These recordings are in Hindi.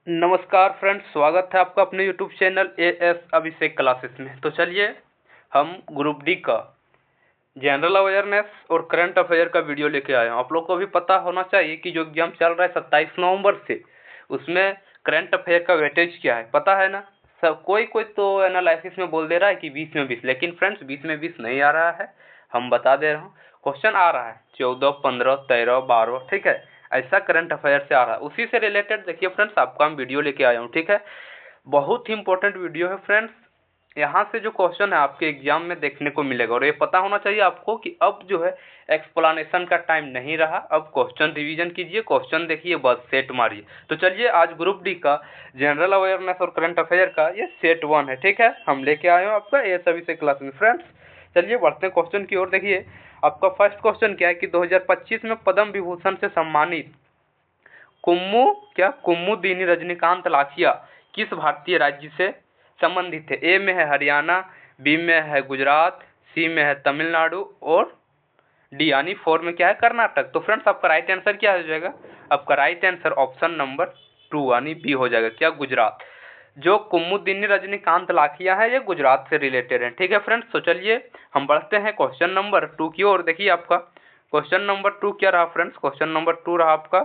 नमस्कार फ्रेंड्स, स्वागत है आपका अपने यूट्यूब चैनल एएस अभिषेक क्लासेस में। तो चलिए हम ग्रुप डी का जनरल अवेयरनेस और करंट अफेयर का वीडियो लेके आए हैं। आप लोग को भी पता होना चाहिए कि जो एग्जाम चल रहा है 27 नवंबर से, उसमें करंट अफेयर का वेटेज क्या है, पता है ना। सब कोई कोई तो एनालिसिस में बोल दे रहा है कि 20 में 20, लेकिन फ्रेंड्स 20 में 20 नहीं आ रहा है। हम बता दे रहा हूँ, क्वेश्चन आ रहा है 14, 15, 13, 12, ठीक है। ऐसा करंट अफेयर से आ रहा है। उसी से रिलेटेड देखिए फ्रेंड्स, आपका हम वीडियो लेके आया हूँ, ठीक है। बहुत ही इंपॉर्टेंट वीडियो है फ्रेंड्स। यहाँ से जो क्वेश्चन है आपके एग्जाम में देखने को मिलेगा, और ये पता होना चाहिए आपको कि अब जो है एक्सप्लेनेशन का टाइम नहीं रहा। अब क्वेश्चन रिवीजन कीजिए, क्वेश्चन देखिए, बस सेट मारिए। तो चलिए आज ग्रुप डी का जनरल अवेयरनेस और करंट अफेयर का ये सेट 1 है, ठीक है। हम लेके आए हो आपका ये सभी से क्लास में फ्रेंड्स। चलिए बढ़ते हैं क्वेश्चन की ओर। देखिए आपका फर्स्ट क्वेश्चन क्या है कि 2025 में पद्म विभूषण से सम्मानित कुमुदिनी रजनीकांत लाखिया किस भारतीय राज्य से संबंधित है। ए में है हरियाणा, बी में है गुजरात, सी में है तमिलनाडु और डी यानी 4 में क्या है कर्नाटक। तो फ्रेंड्स आपका राइट आंसर क्या हो जाएगा? आपका राइट आंसर ऑप्शन नंबर 2 यानी बी हो जाएगा। क्या? गुजरात। जो कुमुदिनी रजनीकांत लाखिया है ये गुजरात से रिलेटेड है, ठीक है फ्रेंड्स। तो चलिए हम बढ़ते हैं क्वेश्चन नंबर 2 की ओर। देखिए आपका क्वेश्चन नंबर 2 क्या रहा फ्रेंड्स? क्वेश्चन नंबर 2 रहा आपका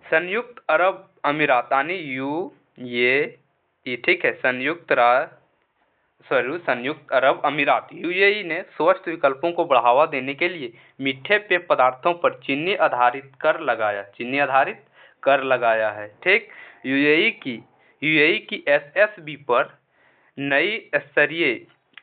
संयुक्त अरब अमीरात यानी यूएई, ठीक है। संयुक्त अरब अमीरात यूएई ने स्वस्थ विकल्पों को बढ़ावा देने के लिए मीठे पेय पदार्थों पर चीनी आधारित कर लगाया है, ठीक। यूएई की एसएसबी पर नई स्तरीय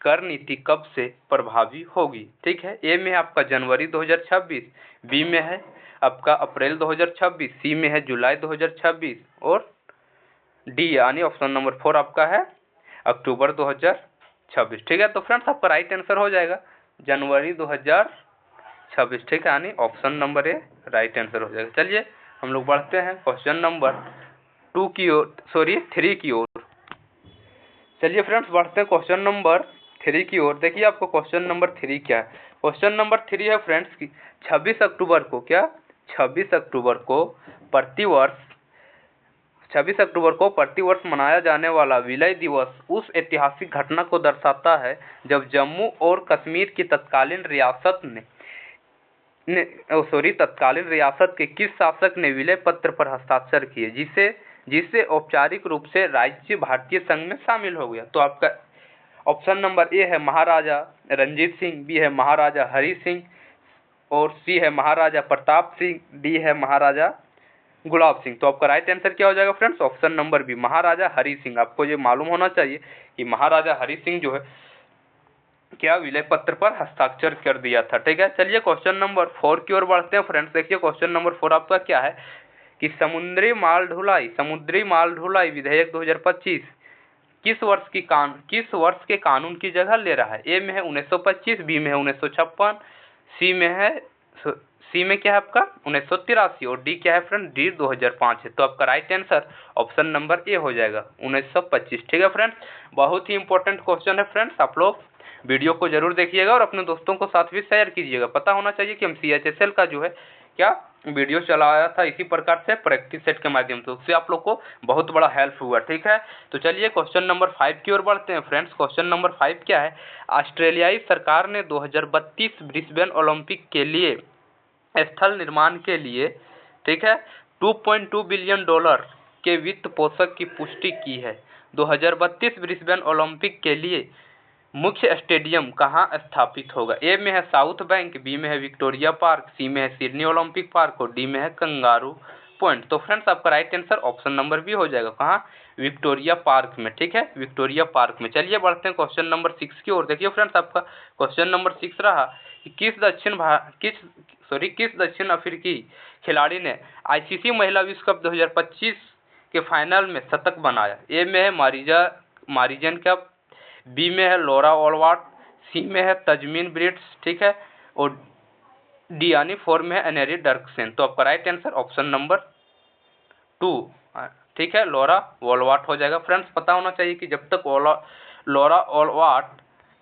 कर नीति कब से प्रभावी होगी, ठीक है। ए में है आपका जनवरी 2026, बी में है आपका अप्रैल 2026, सी में है जुलाई 2026 और डी यानी ऑप्शन नंबर 4 आपका है अक्टूबर 2026, ठीक है। तो फ्रेंड्स आपका राइट आंसर हो जाएगा जनवरी 2026, ठीक है, यानी option number A right answer हो जाएगा। चलिए हम लोग बढ़ते हैं क्वेश्चन नंबर 3 की ओर। चलिए फ्रेंड्स बढ़ते हैं क्वेश्चन नंबर 3 की ओर। देखिए आपको क्वेश्चन नंबर 3 क्या है? क्वेश्चन नंबर 3 है फ्रेंड्स की 26 अक्टूबर को क्या 26 अक्टूबर को प्रतिवर्ष मनाया जाने वाला विलय दिवस उस ऐतिहासिक घटना को दर्शाता है जब जम्मू और कश्मीर की तत्कालीन रियासत के किस शासक ने विलय पत्र पर हस्ताक्षर किए जिससे औपचारिक रूप से राज्य भारतीय संघ में शामिल हो गया। तो आपका ऑप्शन नंबर ए है महाराजा रंजीत सिंह, बी है महाराजा हरि सिंह और सी है महाराजा प्रताप सिंह, डी है महाराजा गुलाब सिंह। तो आपका राइट आंसर क्या हो जाएगा फ्रेंड्स? ऑप्शन नंबर बी महाराजा हरि सिंह। आपको ये मालूम होना चाहिए कि महाराजा हरि सिंह जो है क्या विलय पत्र पर हस्ताक्षर कर दिया था, ठीक है। चलिए क्वेश्चन नंबर 4 की ओर बढ़ते हैं फ्रेंड्स। देखिए क्वेश्चन नंबर 4 आपका क्या है कि समुद्री माल ढुलाई विधेयक 2025 किस वर्ष के कानून की जगह ले रहा है। ए में है 1925, बी में है 1956, सी में क्या है आपका 1983 और डी क्या है फ्रेंड? डी 2005 है। तो आपका right answer option number A हो जाएगा 1925, ठीक है फ्रेंड्स। बहुत ही इंपॉर्टेंट क्वेश्चन है फ्रेंड्स, आप लोग वीडियो को जरूर देखिएगा और अपने दोस्तों को साथ भी शेयर कीजिएगा। पता होना चाहिए कि हम CHSL का जो है क्या वीडियो चलाया था इसी प्रकार से प्रैक्टिस सेट के माध्यम से, उससे आप लोग को बहुत बड़ा हेल्प हुआ, ठीक है। तो चलिए क्वेश्चन नंबर 5 की ओर बढ़ते हैं फ्रेंड्स। क्वेश्चन नंबर 5 क्या है? ऑस्ट्रेलियाई सरकार ने 2032 ब्रिस्बेन ओलंपिक के लिए स्थल निर्माण के लिए, ठीक है, $2.2 बिलियन के वित्त पोषक की पुष्टि की है। 2032 ब्रिस्बेन ओलंपिक के लिए मुख्य स्टेडियम कहाँ स्थापित होगा? ए में है साउथ बैंक, बी में है विक्टोरिया पार्क, सी में है सिडनी ओलंपिक पार्क और डी में है कंगारू पॉइंट। तो फ्रेंड्स आपका right answer option number B हो जाएगा। कहाँ? विक्टोरिया पार्क में, ठीक है, विक्टोरिया पार्क में। चलिए बढ़ते हैं क्वेश्चन नंबर 6 की ओर। देखिए फ्रेंड्स आपका क्वेश्चन नंबर 6 रहा कि किस दक्षिण अफ्रीकी खिलाड़ी ने ICC महिला विश्व कप 2025 के फाइनल में शतक बनाया। ए में है मारिजन कप, बी में है लॉरा ओलवाट, सी में है तजमीन ब्रिट्स, ठीक है, और डी यानी 4 में है एनेरी डर्कसेन। तो आपका राइट आंसर ऑप्शन नंबर 2, ठीक है, लॉरा ओलवाट हो जाएगा। फ्रेंड्स पता होना चाहिए कि जब तक लॉरा ओलवाट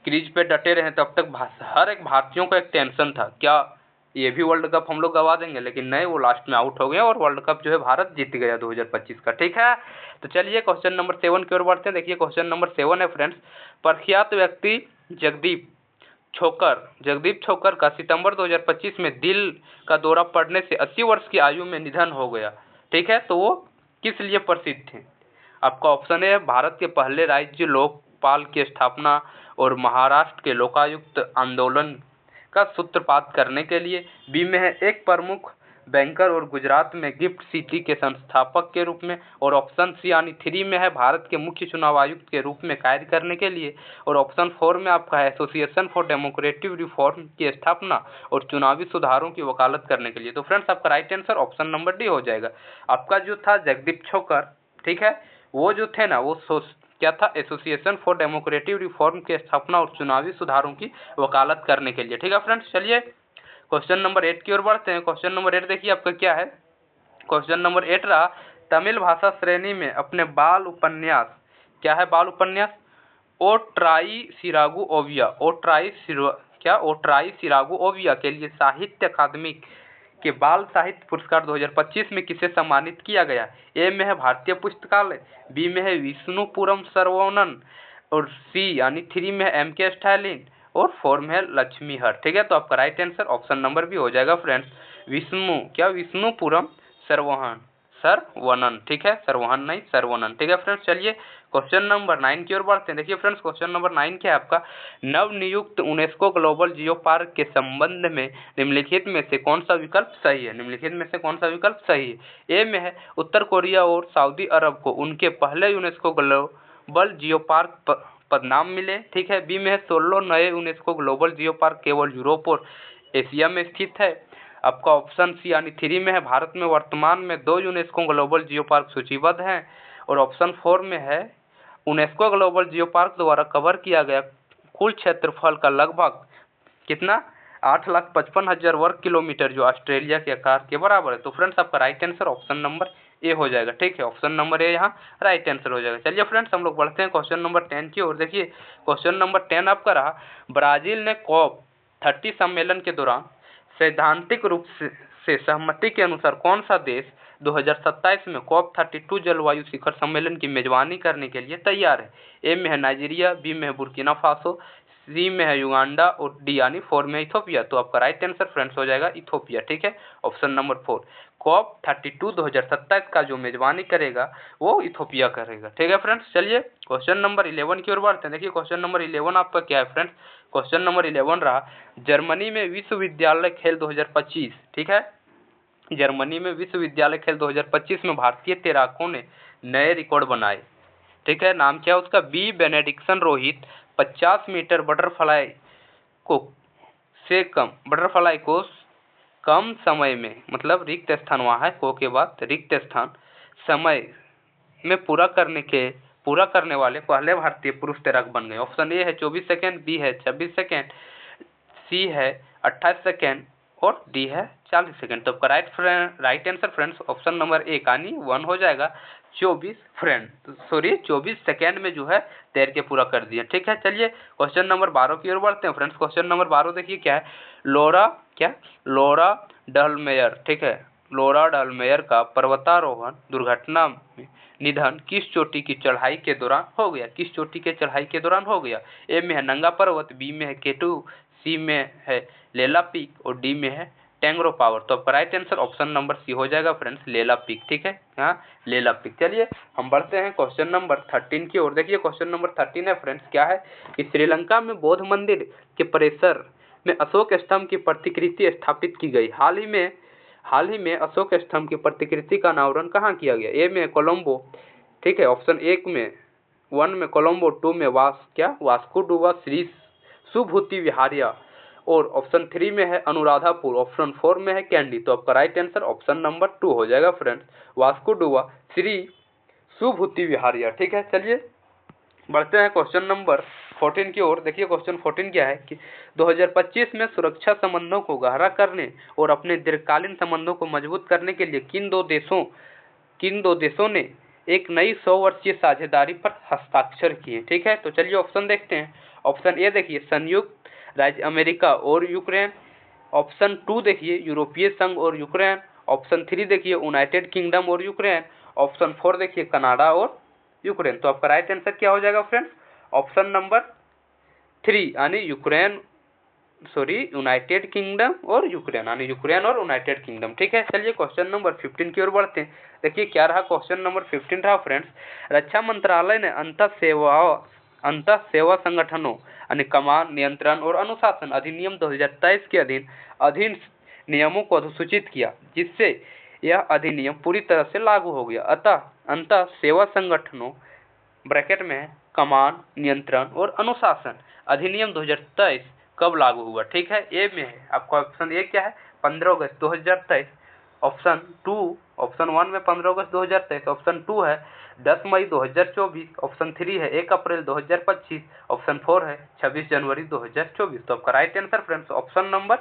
क्रीज पे डटे रहे तब तक हर एक भारतीयों को एक टेंशन था, क्या ये भी वर्ल्ड कप हम लोग गवा देंगे, लेकिन नहीं, वो लास्ट में आउट हो गए और वर्ल्ड कप जो है भारत जीत गया 2025 का। ठीक है, तो चलिए क्वेश्चन नंबर 7 की ओर बढ़ते हैं। देखिए क्वेश्चन नंबर 7 है फ्रेंड्स, प्रख्यात व्यक्ति जगदीप छोकर का सितंबर 2025 में दिल का दौरा पड़ने से 80 वर्ष की आयु में निधन हो गया। ठीक है, तो वो किस लिए प्रसिद्ध थे? आपका ऑप्शन है भारत के पहले राज्य लोकपाल की स्थापना और महाराष्ट्र के लोकायुक्त आंदोलन का सूत्रपात करने के लिए, बी में है एक प्रमुख बैंकर और गुजरात में गिफ्ट सिटी के संस्थापक के रूप में, और ऑप्शन सी यानी 3 में है भारत के मुख्य चुनाव आयुक्त के रूप में कार्य करने के लिए, और ऑप्शन 4 में आपका है एसोसिएशन फॉर डेमोक्रेटिक रिफॉर्म की स्थापना और चुनावी सुधारों की वकालत करने के लिए। तो फ्रेंड्स आपका right answer option number D हो जाएगा। आपका जो था जगदीप छोकर, ठीक है, वो जो थे ना, वो क्या था, एसोसिएशन फॉर डेमोक्रेटिक रिफॉर्म की स्थापना और चुनावी सुधारों की वकालत करने के लिए। ठीक है फ्रेंड्स, चलिए क्वेश्चन नंबर 8 की ओर बढ़ते हैं। क्वेश्चन नंबर 8 देखिए आपका क्या है। क्वेश्चन नंबर 8 रहा, तमिल भाषा श्रेणी में अपने बाल उपन्यास, क्या है बाल उपन्यास, ओट्राई सिरागु ओविया के लिए साहित्य अकादमी के बाल साहित्य पुरस्कार 2025 में किसे सम्मानित किया गया? ए में है भारतीय पुस्तकालय, बी में है विष्णुपुरम सरवणन, और सी यानी 3 में है एम.के. स्टालिन, और 4 में है लक्ष्मीहर। ठीक है, तो आपका राइट आंसर ऑप्शन नंबर भी हो जाएगा फ्रेंड्स, विष्णुपुरम सरवणन। ठीक है, सरवहन नहीं, सरवणन। ठीक है फ्रेंड्स, चलिए क्वेश्चन नंबर 9 की ओर बढ़ते हैं। देखिए फ्रेंड्स क्वेश्चन नंबर 9 क्या है आपका, नवनियुक्त यूनेस्को ग्लोबल जियो पार्क के संबंध में निम्नलिखित में से कौन सा विकल्प सही है? निम्नलिखित में से कौन सा विकल्प सही है? ए में है उत्तर कोरिया और सऊदी अरब को उनके पहले यूनेस्को ग्लोबल जियो पार्क पदनाम मिले। ठीक है, बी में है 16 नए यूनेस्को ग्लोबल जियो पार्क केवल यूरोप और एशिया में स्थित है। आपका ऑप्शन सी यानी 3 में है भारत में वर्तमान में 2 यूनेस्को ग्लोबल जियो पार्क सूचीबद्ध हैं, और ऑप्शन 4 में है यूनेस्को ग्लोबल जियो पार्क द्वारा कवर किया गया कुल क्षेत्रफल का लगभग कितना, 8,55,000 वर्ग किलोमीटर, जो ऑस्ट्रेलिया के आकार के बराबर है। तो फ्रेंड्स आपका right answer option number A हो जाएगा। ठीक है, ऑप्शन नंबर ए यहाँ राइट आंसर हो जाएगा। चलिए फ्रेंड्स हम लोग बढ़ते हैं क्वेश्चन नंबर 10 की ओर। देखिए क्वेश्चन नंबर 10 आपका रहा, ब्राजील ने COP30 सम्मेलन के दौरान सैद्धांतिक रूप से सहमति के अनुसार कौन सा देश 2027 में COP32 जलवायु शिखर सम्मेलन की मेजबानी करने के लिए तैयार है? ए में है नाइजीरिया, बी में है बुर्किना फासो, सी में है युगांडा, और डी यानी 4 में इथोपिया। तो आपका राइट आंसर फ्रेंड्स हो जाएगा इथोपिया। ठीक है, ऑप्शन नंबर 4, COP32 2027 का जो मेजबानी करेगा वो इथोपिया करेगा। ठीक है फ्रेंड्स, चलिए क्वेश्चन नंबर 11 की ओर बढ़ते हैं। देखिए क्वेश्चन नंबर 11 आपका क्या है फ्रेंड्स, क्वेश्चन नंबर 11 रहा, जर्मनी में विश्वविद्यालय खेल 2025। ठीक है, जर्मनी में विश्वविद्यालय खेल 2025 में भारतीय तैराकों ने नए रिकॉर्ड बनाए। ठीक है, नाम क्या है उसका, बी बेनेडिक्सन रोहित 50 मीटर बटरफ्लाई को कम समय में, मतलब रिक्त स्थान वहाँ है, को के बाद रिक्त स्थान समय में पूरा करने वाले पहले भारतीय पुरुष तैराक बन गए। ऑप्शन ए है 24 सेकेंड, बी है 26 सेकेंड, सी है 28 सेकेंड, और डी है 40 सेकेंड। तो आपका right answer friends option number A यानी 1 हो जाएगा, 24 सेकेंड में जो है तैर के पूरा कर दिया। ठीक है, चलिए क्वेश्चन नंबर 12 की ओर बढ़ते हैं फ्रेंड्स। क्वेश्चन नंबर 12 देखिए क्या है, लोरा डहलमेयर। ठीक है, लोरा डहलमेयर का पर्वतारोहण दुर्घटना में निधन किस चोटी की चढ़ाई के दौरान हो गया? किस चोटी के चढ़ाई के दौरान हो गया? ए में है नंगा पर्वत, बी में है केटू, सी में है लेला पीक, और डी में है टेंगरो पावर। तो आपका right answer option number C हो जाएगा फ्रेंड्स, लेला पीक। ठीक है, हाँ लेला पीक। चलिए हम बढ़ते हैं क्वेश्चन नंबर 13 की ओर। देखिए क्वेश्चन नंबर 13 है फ्रेंड्स क्या है कि श्रीलंका में बौद्ध मंदिर के परिसर में अशोक स्तंभ की प्रतिकृति स्थापित की गई। हाल ही में अशोक स्तंभ की प्रतिकृति का अनावरण कहाँ किया गया? ए में कोलंबो, ठीक है, ऑप्शन 1 में कोलंबो, 2 में वास्को डुआ श्री सुभूति विहारिया, और ऑप्शन 3 में है अनुराधापुर, ऑप्शन 4 में है कैंडी। तो आपका राइट आंसर ऑप्शन नंबर 2 हो जाएगा फ्रेंड्स, वास्को डुआ श्री सुभूति विहारिया। ठीक है, चलिए बढ़ते हैं क्वेश्चन नंबर 14 की ओर। देखिए क्वेश्चन 14 क्या है कि 2025 में सुरक्षा संबंधों को गहरा करने और अपने दीर्घकालीन संबंधों को मजबूत करने के लिए किन दो देशों ने एक नई 100 वर्षीय साझेदारी पर हस्ताक्षर किए? ठीक है, तो चलिए ऑप्शन देखते हैं। ऑप्शन ए देखिए, संयुक्त राज्य अमेरिका और यूक्रेन, ऑप्शन 2 देखिए यूरोपीय संघ और यूक्रेन, ऑप्शन 3 देखिए यूनाइटेड किंगडम और यूक्रेन, ऑप्शन 4 देखिए कनाडा और यूक्रेन। तो आपका राइट आंसर क्या हो जाएगा फ्रेंड्स, ऑप्शन नंबर 3 यानी यूनाइटेड किंगडम और यूक्रेन, यानी यूक्रेन और यूनाइटेड किंगडम। ठीक है, चलिए क्वेश्चन नंबर 15 की ओर बढ़ते हैं। देखिए क्या रहा क्वेश्चन नंबर 15 रहा फ्रेंड्स, रक्षा मंत्रालय ने अंतः सेवा संगठनों यानी कमान, नियंत्रण और अनुशासन अधिनियम 2023 के अधीन नियमों को अधिसूचित किया, जिससे यह अधिनियम पूरी तरह से लागू हो गया। अतः अंतः सेवा संगठनों ब्रैकेट में कमान, नियंत्रण और अनुशासन अधिनियम 2023 कब लागू हुआ। ठीक है, ए में है आपका ऑप्शन ए क्या है 15 अगस्त 2023, ऑप्शन 1 में 15 अगस्त 2023, ऑप्शन 2 है 10 मई 2024, ऑप्शन 3 है 1 अप्रैल 2025, ऑप्शन 4 है 26 जनवरी 2024। तो आपका right answer friends option number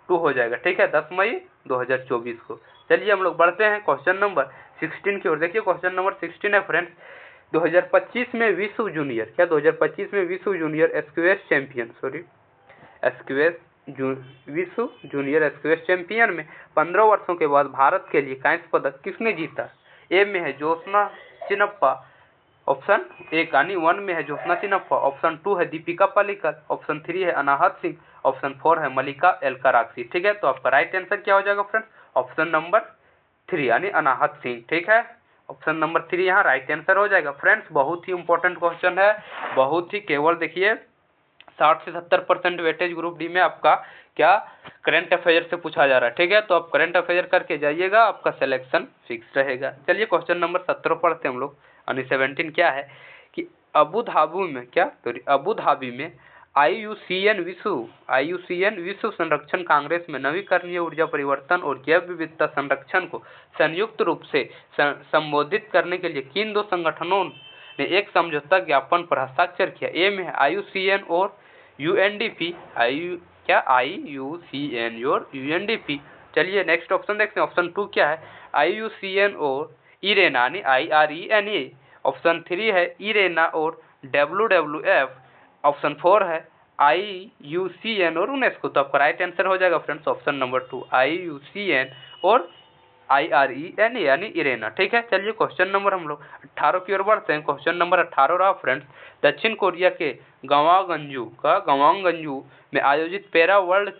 2 हो जाएगा। ठीक है, 10 मई 2024 को। चलिए हम लोग बढ़ते हैं क्वेश्चन नंबर 16 की ओर। देखिए क्वेश्चन नंबर 16 है फ्रेंड्स, 2025 में विश्व जूनियर विश्व जूनियर स्क्वैश चैंपियन में 15 वर्षों के बाद भारत के लिए कांस्य पदक किसने जीता। ए में है ज्योत्सना चिनप्पा, ऑप्शन 1 यानी 1 में है ज्योत्सना चिनप्पा, ऑप्शन 2 है दीपिका पालिकल, ऑप्शन 3 है अनाहत सिंह, ऑप्शन 4 है मलिका एलकाराक्सी। ठीक है, तो आपका राइट आंसर क्या हो जाएगा फ्रेंड्स, ऑप्शन नंबर 3 यानी अनाहत सिंह। ठीक है, ऑप्शन नंबर 3 यहाँ राइट आंसर हो जाएगा। फ्रेंड्स बहुत ही इंपॉर्टेंट क्वेश्चन है, बहुत ही केवल देखिए 60 से 70% वेटेज ग्रुप डी में आपका क्या करंट अफेयर से पूछा जा रहा है। ठीक है, तो आप करंट अफेयर करके जाइएगा, आपका सिलेक्शन फिक्स रहेगा। चलिए क्वेश्चन नंबर 17 पढ़ते हैं हम लोग, यानी 17 क्या है कि अबू धाबी में IUCN विश्व संरक्षण कांग्रेस में नवीकरणीय ऊर्जा परिवर्तन और जैव विविधता संरक्षण को संयुक्त रूप से संबोधित करने के लिए किन 2 संगठनों ने एक समझौता ज्ञापन पर हस्ताक्षर किया। ए में है IUCN और UNDP, IUCN और UNDP। चलिए नेक्स्ट ऑप्शन देखते हैं, ऑप्शन 2 क्या है IUCN और इरेना यानी IRENA, ऑप्शन 3 है इरेना और WWF, ऑप्शन 4 है IUCN और यूनेस्को। तो आपका राइट आंसर हो जाएगा फ्रेंड्स ऑप्शन नंबर 2 IUCN और IRENA यानी इरेना। ठीक है, चलिए क्वेश्चन नंबर हम लोग 18 की ओर बढ़ते हैं। क्वेश्चन नंबर 18 रहा फ्रेंड्स, दक्षिण कोरिया के गवांगंजू में आयोजित पैरा वर्ल्ड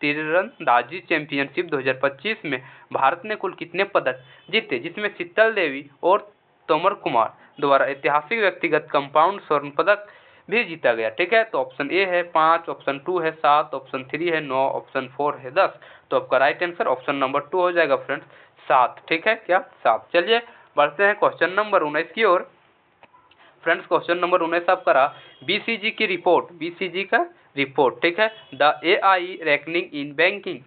तीरंदाजी चैंपियनशिप 2025 में भारत ने कुल कितने पदक जीते, जिसमें शीतल देवी और तोमर कुमार द्वारा ऐतिहासिक व्यक्तिगत कंपाउंड स्वर्ण पदक भी जीता गया। ठीक है, तो ऑप्शन ए है 5, ऑप्शन 2 है 7, ऑप्शन 3 है 9, ऑप्शन 4 है 10। तो आपका राइट आंसर ऑप्शन नंबर 2 हो जाएगा फ्रेंड्स 7। ठीक है, क्या 7। चलिए बढ़ते हैं क्वेश्चन नंबर 19 की ओर। फ्रेंड्स क्वेश्चन नंबर 19 आपका रहा BCG की रिपोर्ट। ठीक है, the AI ranking in banking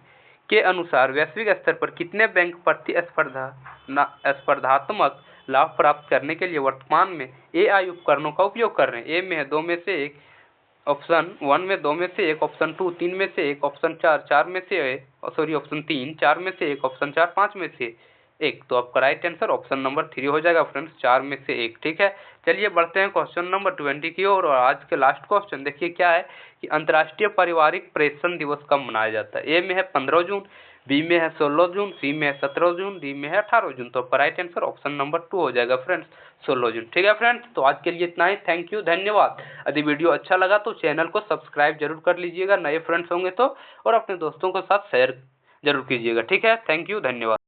के अनुसार वैश्विक स्तर पर कितने बैंक स्पर्धात्मक लाभ प्राप्त करने के लिए वर्तमान में AI उपकरणों का उपयोग कर रहे हैं। ए में है 2 में से 1, ऑप्शन 1 में 2 में से 1, ऑप्शन 2 3 में से 1, ऑप्शन 4 में से 1, ऑप्शन 3 4 में से 1, ऑप्शन 4 5 में से 1। तो आपका राइट आंसर ऑप्शन नंबर 3 हो जाएगा फ्रेंड्स 4 में से 1। ठीक है, चलिए बढ़ते हैं क्वेश्चन नंबर 20 की ओर। और आज के लास्ट क्वेश्चन देखिए क्या है कि अंतर्राष्ट्रीय पारिवारिक प्रेषण दिवस कब मनाया जाता है। ए में है 15 जून, बी में है 16 जून, सी में है 17 जून, डी में है 18 जून। तो आपका राइट आंसर ऑप्शन नंबर 2 हो जाएगा फ्रेंड्स 16 जून। ठीक है फ्रेंड्स, तो आज के लिए इतना ही। थैंक यू, धन्यवाद। यदि वीडियो अच्छा लगा तो चैनल को सब्सक्राइब जरूर कर लीजिएगा, नए फ्रेंड्स होंगे तो, और अपने दोस्तों के साथ शेयर जरूर कीजिएगा। ठीक है, थैंक यू, धन्यवाद।